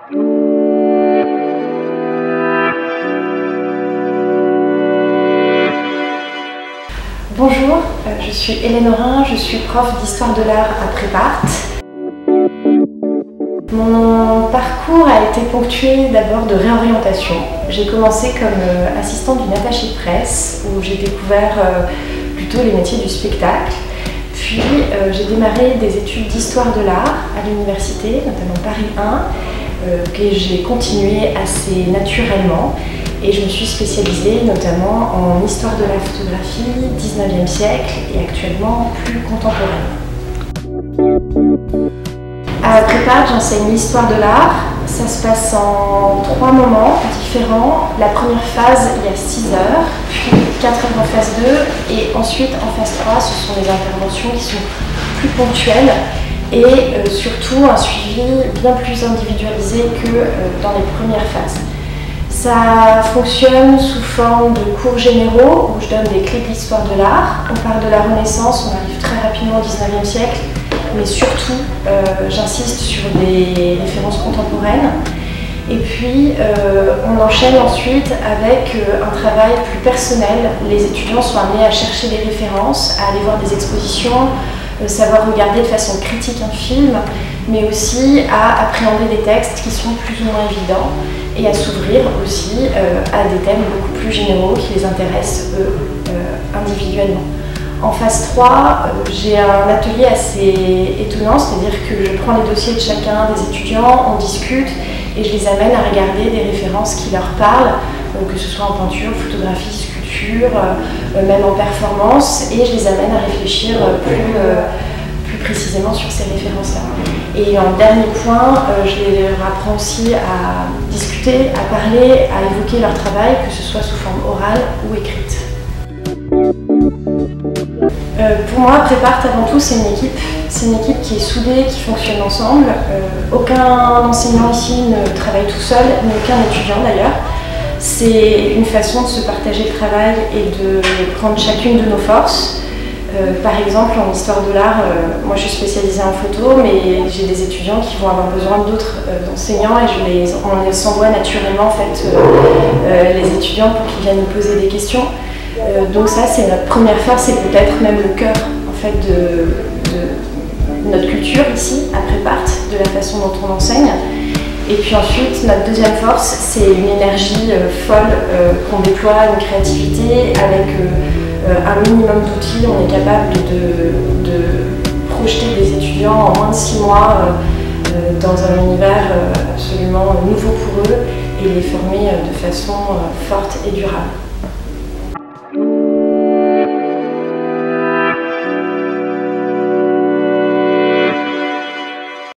Bonjour, je suis Hélène Aurin, je suis prof d'histoire de l'art à Prépart. Mon parcours a été ponctué d'abord de réorientation. J'ai commencé comme assistante d'une attachée de presse où j'ai découvert plutôt les métiers du spectacle. Puis j'ai démarré des études d'histoire de l'art à l'université, notamment Paris 1, que j'ai continué assez naturellement. Et je me suis spécialisée notamment en histoire de la photographie, 19e siècle et actuellement plus contemporaine. À Prépart, j'enseigne l'histoire de l'art. Ça se passe en 3 moments différents. La première phase, il y a 6 heures, puis 4 heures en phase 2 et ensuite en phase 3, ce sont des interventions qui sont plus ponctuelles et surtout un suivi bien plus individualisé que dans les premières phases. Ça fonctionne sous forme de cours généraux où je donne des clés de l'histoire de l'art. On part de la Renaissance, on arrive très rapidement au 19e siècle, mais surtout j'insiste sur des références contemporaines. Et puis on enchaîne ensuite avec un travail plus personnel. Les étudiants sont amenés à chercher des références, à aller voir des expositions, savoir regarder de façon critique un film, mais aussi à appréhender des textes qui sont plus ou moins évidents et à s'ouvrir aussi à des thèmes beaucoup plus généraux qui les intéressent eux individuellement. En phase 3, j'ai un atelier assez étonnant, c'est-à-dire que je prends les dossiers de chacun des étudiants, on discute et je les amène à regarder des références qui leur parlent, que ce soit en peinture, photographie, sculpture, même en performance, et je les amène à réfléchir plus précisément sur ces références-là. Et en dernier point, je leur apprends aussi à discuter, à parler, à évoquer leur travail, que ce soit sous forme orale ou écrite. Pour moi, Prépart avant tout, c'est une équipe. C'est une équipe qui est soudée, qui fonctionne ensemble. Aucun enseignant ici ne travaille tout seul, ni aucun étudiant d'ailleurs. C'est une façon de se partager le travail et de prendre chacune de nos forces. Par exemple, en histoire de l'art, moi je suis spécialisée en photo, mais j'ai des étudiants qui vont avoir besoin d'autres enseignants et on s'envoie naturellement en fait, les étudiants pour qu'ils viennent nous poser des questions. Donc ça, c'est notre première force et peut-être même le cœur en fait, de notre culture ici, à Prépart, de la façon dont on enseigne. Et puis ensuite, notre deuxième force, c'est une énergie folle qu'on déploie, une créativité avec un minimum d'outils. On est capable de projeter des étudiants en moins de 6 mois dans un univers absolument nouveau pour eux et les former de façon forte et durable.